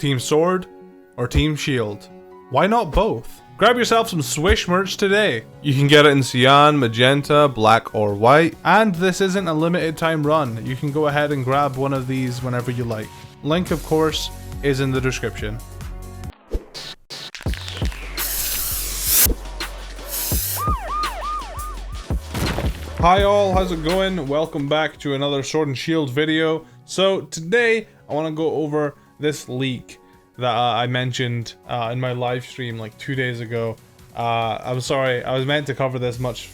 Team Sword or Team Shield? Why not both? Grab yourself some Swish merch today. You can get it in cyan, magenta, black or white, and this isn't a limited time run. You can go ahead and grab one of these whenever you like. Link, of course, is in the description. Hi all, how's it going? Welcome back to another Sword and Shield video. So today I want to go over this leak that I mentioned in my live stream like 2 days ago. I'm sorry, I was meant to cover this much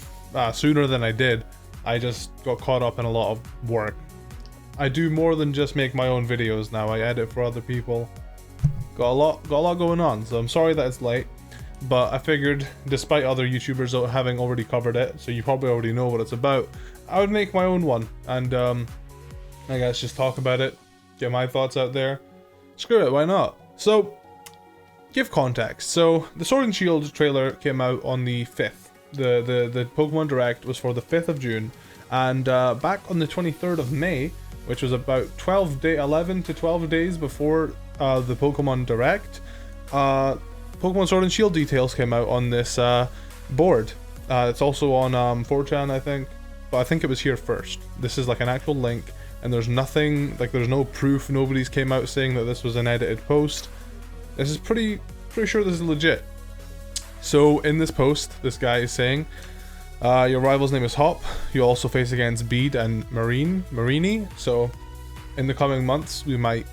sooner than I did. I just got caught up in a lot of work. I do more than just make my own videos now. I edit for other people. Got a lot going on, so I'm sorry that it's late. But I figured, despite other YouTubers having already covered it, so you probably already know what it's about, I would make my own one and I guess just talk about it, get my thoughts out there. Screw it, why not? So, give context. So, the Sword and Shield trailer came out on the 5th. The Pokemon Direct was for the 5th of June, and back on the 23rd of May, which was about 11 to 12 days before the Pokemon Direct, Pokemon Sword and Shield details came out on this board. It's also on 4chan, I think, but I think it was here first. This is like an actual link, and there's nothing, like there's no proof. Nobody's came out saying that this was an edited post. This is pretty sure this is legit. So in this post, this guy is saying, your rival's name is Hop. You also face against Bede and Marini. So in the coming months, we might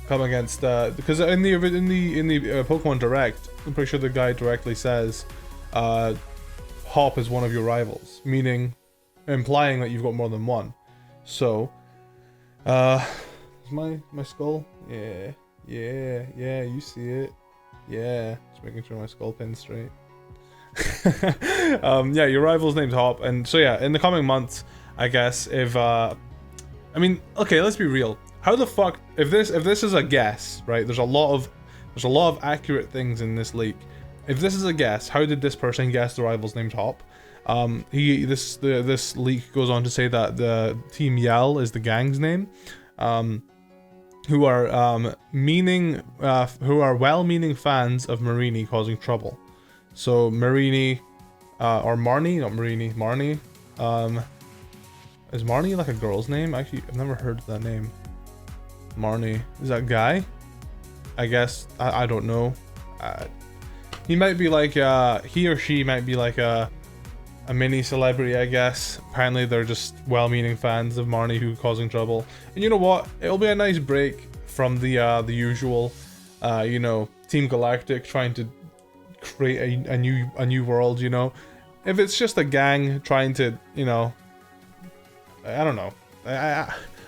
come against because in the Pokemon Direct, I'm pretty sure the guy directly says Hop is one of your rivals, implying that you've got more than one. So is my skull? Yeah, you see it. Yeah, just making sure my skull pin's straight. Yeah, your rival's name's Hop, and so yeah, in the coming months, I guess if I mean, okay, let's be real. How the fuck, if this is a guess, right? There's a lot of accurate things in this leak. If this is a guess, how did this person guess the rival's name's Hop? This leak goes on to say that the Team Yell is the gang's name, who are well-meaning fans of Marini causing trouble. So Marini, or Marnie, not Marini, Marnie. Is Marnie like a girl's name? Actually, I've never heard that name. Marnie, is that guy? I guess I don't know. He might be like he or she might be like a mini celebrity, I guess. Apparently they're just well-meaning fans of Marnie who causing trouble. And you know what? It'll be a nice break from the usual, you know, Team Galactic trying to create a new world. You know, if it's just a gang trying to, you know, I don't know.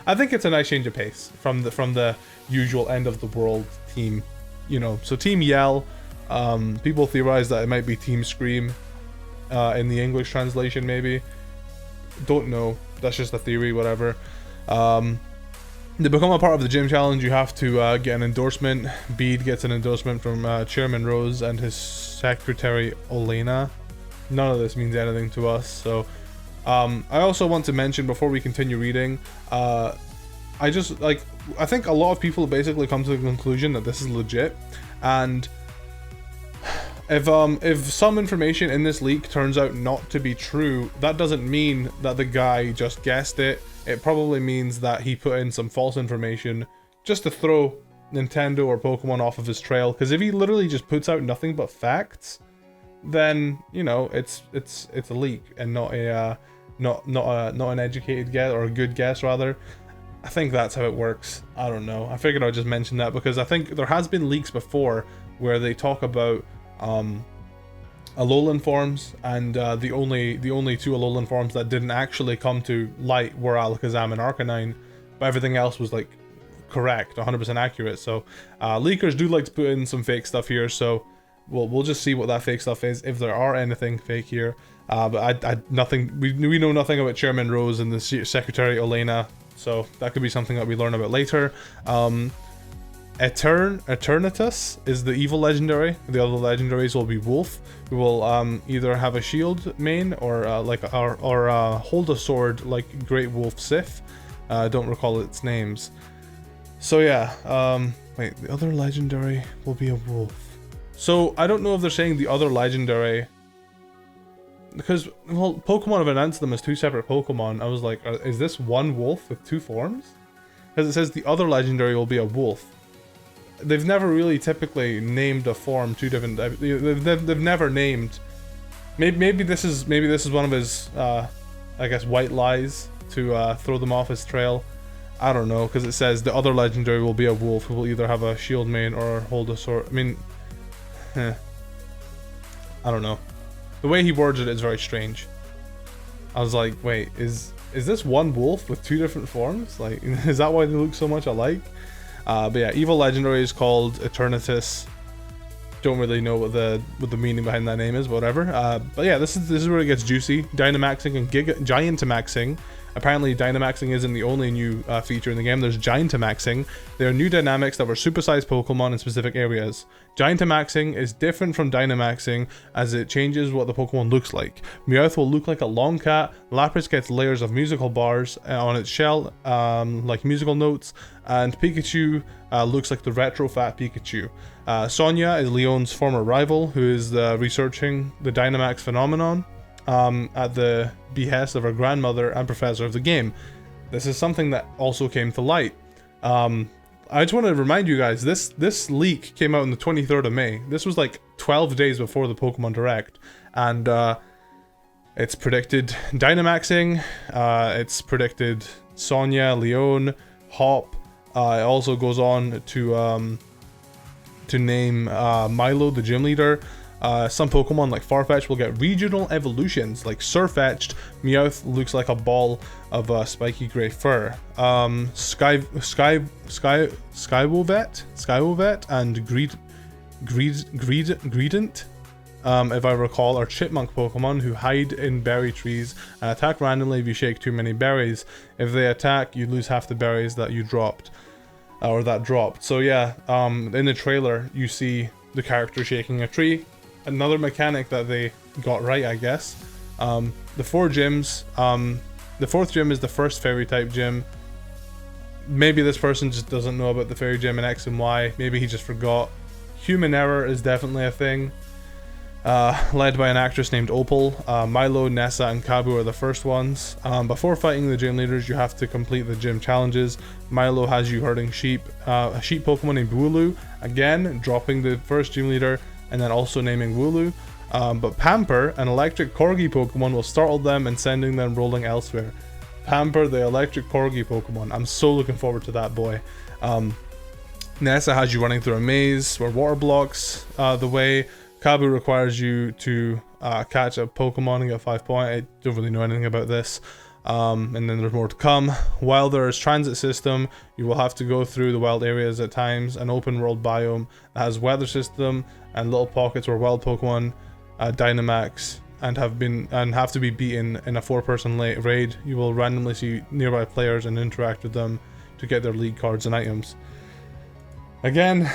I think it's a nice change of pace from the usual end of the world team, you know. So Team Yell, people theorize that it might be Team Scream in the English translation, maybe. Don't know. That's just a theory, whatever. To become a part of the gym challenge, you have to get an endorsement. Bede gets an endorsement from Chairman Rose and his secretary Olena. None of this means anything to us, so I also want to mention before we continue reading, I think a lot of people basically come to the conclusion that this is legit, and if some information in this leak turns out not to be true, that doesn't mean that the guy just guessed it. It probably means that he put in some false information just to throw Nintendo or Pokemon off of his trail, because if he literally just puts out nothing but facts, then, you know, it's a leak and not a not an educated guess, or a good guess rather. I think that's how it works. I don't know. I figured I'd just mention that because I think there has been leaks before where they talk about Alolan forms, and the only two Alolan forms that didn't actually come to light were Alakazam and Arcanine, but everything else was like correct, 100% accurate. So leakers do like to put in some fake stuff here, so we'll just see what that fake stuff is, if there are anything fake here. But we know nothing about Chairman Rose and the Secretary Olena, so that could be something that we learn about later. Eternatus is the evil legendary. The other legendaries will be Wolf, who will either have a shield main or hold a sword like Great Wolf Sif. Don't recall its names. So yeah, Wait, the other legendary will be a wolf. So I don't know if they're saying the other legendary, because, well, Pokemon have announced them as two separate Pokemon. I was like, is this one wolf with two forms? Because it says the other legendary will be a wolf. They've never really typically named a form two different. They've never named. Maybe this is one of his, I guess, white lies to throw them off his trail. I don't know, because it says the other legendary will be a wolf who will either have a shield main or hold a sword. I mean, I don't know. The way he words it is very strange. I was like, wait, is this one wolf with two different forms? Like, is that why they look so much alike? But yeah, evil legendary is called Eternatus. Don't really know what the meaning behind that name is, whatever. But yeah, this is where it gets juicy. Dynamaxing and Gigantamaxing. Apparently, Dynamaxing isn't the only new feature in the game. There's Gigantamaxing. They are new dynamics that were supersized Pokemon in specific areas. Gigantamaxing is different from Dynamaxing as it changes what the Pokemon looks like. Meowth will look like a long cat. Lapras gets layers of musical bars on its shell, like musical notes. And Pikachu looks like the retro fat Pikachu. Sonia is Leon's former rival, who is researching the Dynamax phenomenon at the behest of her grandmother and professor of the game. This is something that also came to light. I just want to remind you guys, this leak came out on the 23rd of May. This was like 12 days before the Pokemon Direct, and it's predicted Dynamaxing, it's predicted Sonia, Leon, Hop. It also goes on to name Milo, the gym leader. Some Pokemon like Farfetch will get regional evolutions, like Surfetched. Meowth looks like a ball of spiky grey fur. Skywovet and Greedent, if I recall, are chipmunk Pokemon who hide in berry trees and attack randomly if you shake too many berries. If they attack, you lose half the berries that you dropped, or that dropped. So yeah, in the trailer you see the character shaking a tree. Another mechanic that they got right, I guess. The 4 gyms. The 4th gym is the first fairy type gym. Maybe this person just doesn't know about the fairy gym in X and Y. Maybe he just forgot. Human error is definitely a thing. Led by an actress named Opal. Milo, Nessa, and Kabu are the first ones. Before fighting the gym leaders, you have to complete the gym challenges. Milo has you herding sheep. A sheep Pokemon named Wooloo. Again, dropping the first gym leader, and then also naming Wooloo. But Pamper, an electric corgi Pokemon, will startle them and sending them rolling elsewhere. Pamper, the electric corgi Pokemon. I'm so looking forward to that boy. Nessa has you running through a maze where water blocks the way. Kabu requires you to catch a Pokemon and get 5 points. I don't really know anything about this. And then there's more to come. While there's transit system, you will have to go through the wild areas at times. An open world biome that has weather system and little pockets where wild Pokemon Dynamax and have to be beaten in a 4-person raid. You will randomly see nearby players and interact with them to get their league cards and items. Again,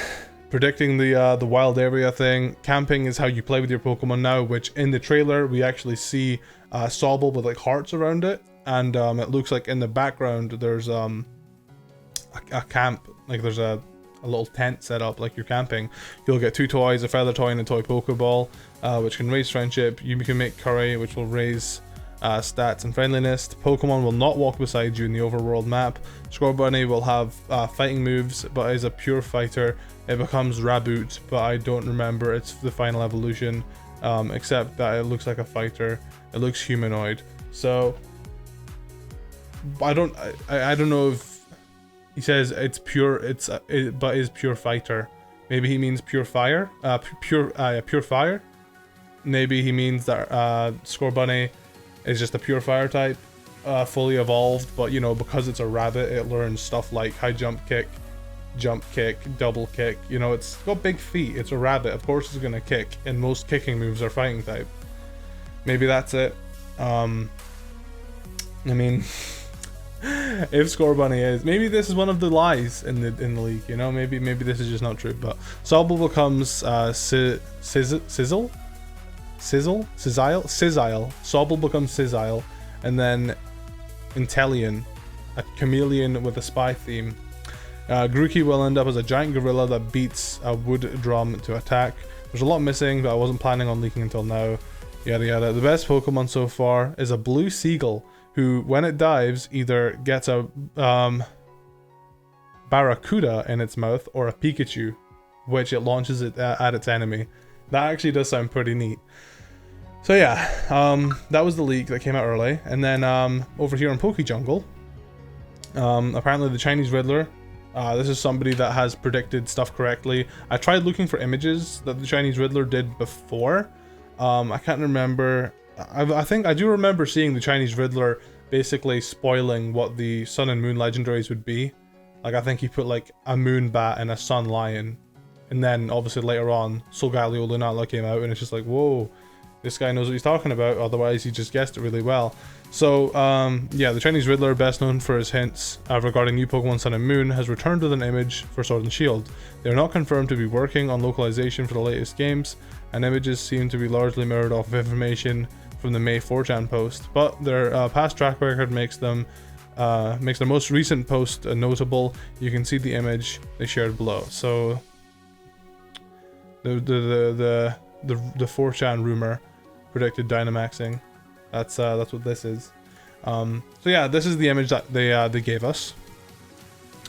predicting the wild area thing. Camping is how you play with your Pokemon now, which in the trailer we actually see Sobble with like hearts around it, and it looks like in the background there's a camp, like there's a little tent set up like you're camping. You'll get 2 toys, a feather toy and a toy Pokeball, which can raise friendship. You can make curry, which will raise stats and friendliness. Pokemon will not walk beside you in the overworld map. Scorbunny will have fighting moves, but is a pure fighter. It becomes Raboot, but I don't remember it's the final evolution, except that it looks like a fighter. It looks humanoid. So I don't know if he says it's pure. But is pure fighter. Maybe he means pure fire. Pure fire. Maybe he means that Scorbunny is just a pure fire type, fully evolved. But you know, because it's a rabbit, it learns stuff like high jump kick, double kick. You know, it's got big feet. It's a rabbit. Of course, it's gonna kick, and most kicking moves are fighting type. Maybe that's it. I mean, if Scorbunny is, maybe this is one of the lies in the leak. You know, maybe this is just not true. But Sobble becomes Sizzle. Sobble becomes Sizzile, and then Inteleon, a chameleon with a spy theme. Grookey will end up as a giant gorilla that beats a wood drum to attack. There's a lot missing, but I wasn't planning on leaking until now. Yada yada. The best Pokemon so far is a blue seagull, who, when it dives, either gets a Barracuda in its mouth or a Pikachu, which it launches it at its enemy. That actually does sound pretty neat. So yeah, that was the leak that came out early. And then over here on PokeJungle, apparently the Chinese Riddler, this is somebody that has predicted stuff correctly. I tried looking for images that the Chinese Riddler did before. I can't remember. I think I do remember seeing the Chinese Riddler basically spoiling what the Sun and Moon legendaries would be. Like, I think he put like a Moon Bat and a Sun Lion. And then obviously later on, Solgaleo Lunala came out and it's just like, whoa, this guy knows what he's talking about. Otherwise, he just guessed it really well. So, yeah, the Chinese Riddler, best known for his hints regarding new Pokemon Sun and Moon, has returned with an image for Sword and Shield. They are not confirmed to be working on localization for the latest games, and images seem to be largely mirrored off of information from the May 4chan post, but their past track record makes their most recent post notable. You can see the image they shared below. So the 4chan rumor predicted Dynamaxing. That's what this is. So yeah, this is the image that they gave us,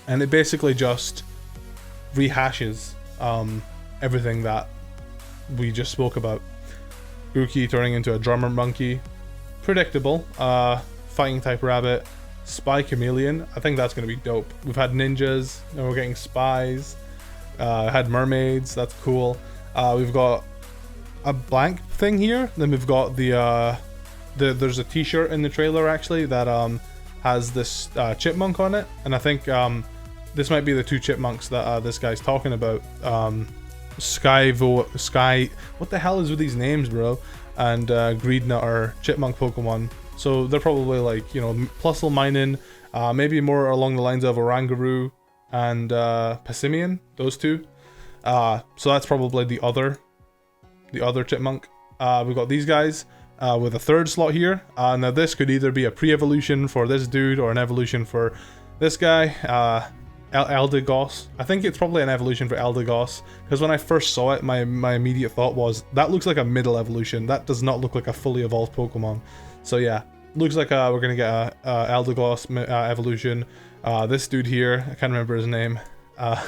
and it basically just rehashes everything that we just spoke about. Grookey turning into a drummer monkey, predictable. Fighting type rabbit, spy chameleon. I think that's gonna be dope. We've had ninjas, and we're getting spies. Had mermaids. That's cool. We've got a blank thing here. Then we've got there's a T-shirt in the trailer actually that has this chipmunk on it, and I think this might be the two chipmunks that this guy's talking about. Sky, what the hell is with these names, bro? And Greednut are chipmunk Pokemon, so they're probably like, you know, Plusle Minun, maybe more along the lines of Oranguru and Passimian, those two. So that's probably the other chipmunk. We've got these guys with a third slot here. Now this could either be a pre-evolution for this dude or an evolution for this guy. Eldegoss. I think it's probably an evolution for Eldegoss, because when I first saw it, my immediate thought was, that looks like a middle evolution. That does not look like a fully evolved Pokemon. So yeah, looks like we're gonna get a Eldegoss evolution. This dude here, I can't remember his name. I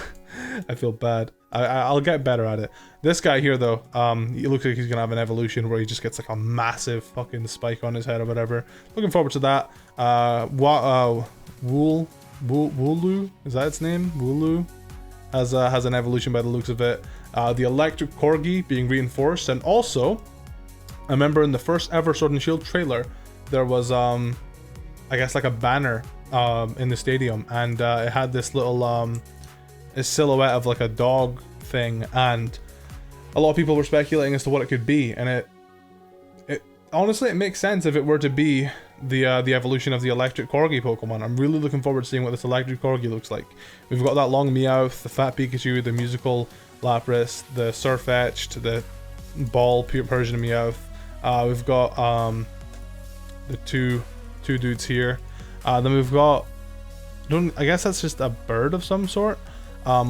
feel bad. I'll get better at it. This guy here though, he looks like he's gonna have an evolution where he just gets like a massive fucking spike on his head or whatever. Looking forward to that. Wooloo, is that its name? Wooloo has an evolution by the looks of it. The electric corgi being reinforced, and also I remember in the first ever Sword and Shield trailer there was I guess like a banner in the stadium, and it had this little a silhouette of like a dog thing, and a lot of people were speculating as to what it could be, and it honestly, it makes sense if it were to be the evolution of the electric corgi Pokemon. I'm really looking forward to seeing what this electric corgi looks like. We've got that long Meowth, the fat Pikachu, the musical Lapras, the Surfetch'd, the ball Persian Meowth. We've got the two dudes here. Then we've got, I guess that's just a bird of some sort,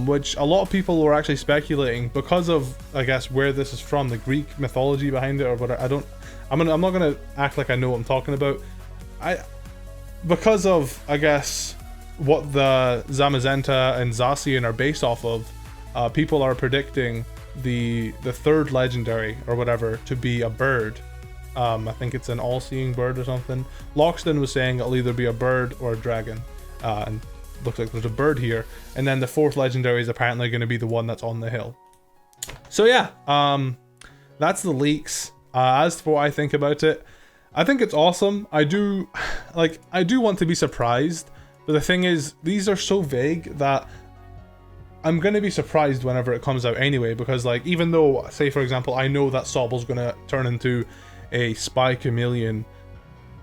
which a lot of people were actually speculating because of, I guess, where this is from, the Greek mythology behind it or whatever. I'm not gonna act like I know what I'm talking about. Because of, I guess, what the Zamazenta and Zacian are based off of, people are predicting the third legendary or whatever to be a bird. I think it's an all-seeing bird or something. Loxton was saying it'll either be a bird or a dragon, and looks like there's a bird here. And then the fourth legendary is apparently going to be the one that's on the hill. So yeah, that's the leaks. As for what I think about it, I think it's awesome. I do want to be surprised, but the thing is, these are so vague that I'm gonna be surprised whenever it comes out anyway, because like, even though, say for example, I know that Sobble's gonna turn into a spy chameleon,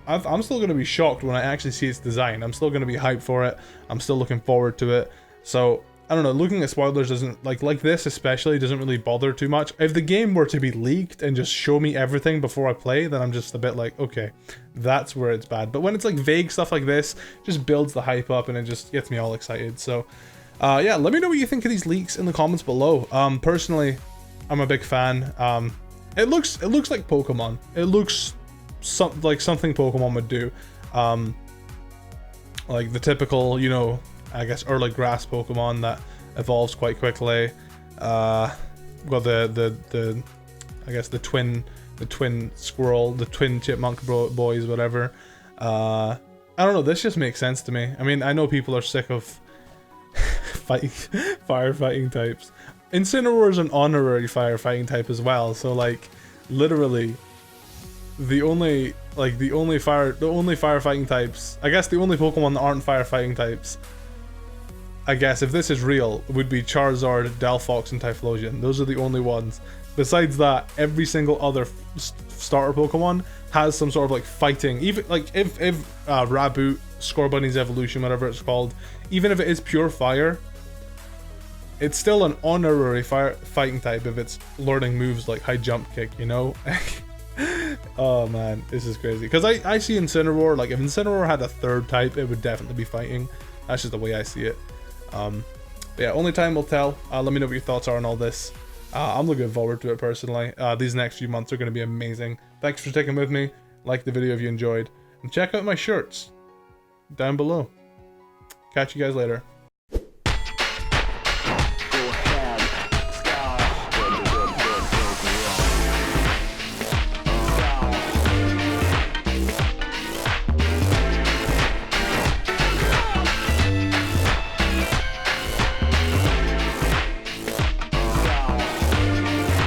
I'm still gonna be shocked when I actually see its design. I'm still gonna be hyped for it. I'm still looking forward to it. So I don't know, looking at spoilers doesn't, like this especially, doesn't really bother too much. If the game were to be leaked and just show me everything before I play, then I'm just a bit like, okay, that's where it's bad. But when it's like vague stuff like this, it just builds the hype up and it just gets me all excited. So Yeah, let me know what you think of these leaks in the comments below. Personally, I'm a big fan. It looks like Pokemon. It looks like something Pokemon would do. Like the typical, you know, I guess early grass Pokemon that evolves quite quickly. Well, I guess the twin squirrel, the twin chipmunk boys, whatever. I don't know. This just makes sense to me. I mean, I know people are sick of firefighting types. Incineroar is an honorary firefighting type as well. So like, literally, the only firefighting types, I guess the only Pokemon that aren't firefighting types, I guess if this is real, would be Charizard, Delphox, and Typhlosion. Those are the only ones. Besides that, every single other starter Pokemon has some sort of like fighting. Even like if Raboot, Scorbunny's evolution, whatever it's called, even if it is pure fire, it's still an honorary fighting type if it's learning moves like high jump kick, you know? Oh man, this is crazy. Because I see Incineroar, like if Incineroar had a third type, it would definitely be fighting. That's just the way I see it. But yeah, only time will tell. Let me know what your thoughts are on all this. I'm looking forward to it personally. These next few months are going to be amazing. Thanks for sticking with me. Like the video if you enjoyed. And check out my shirts down below. Catch you guys later.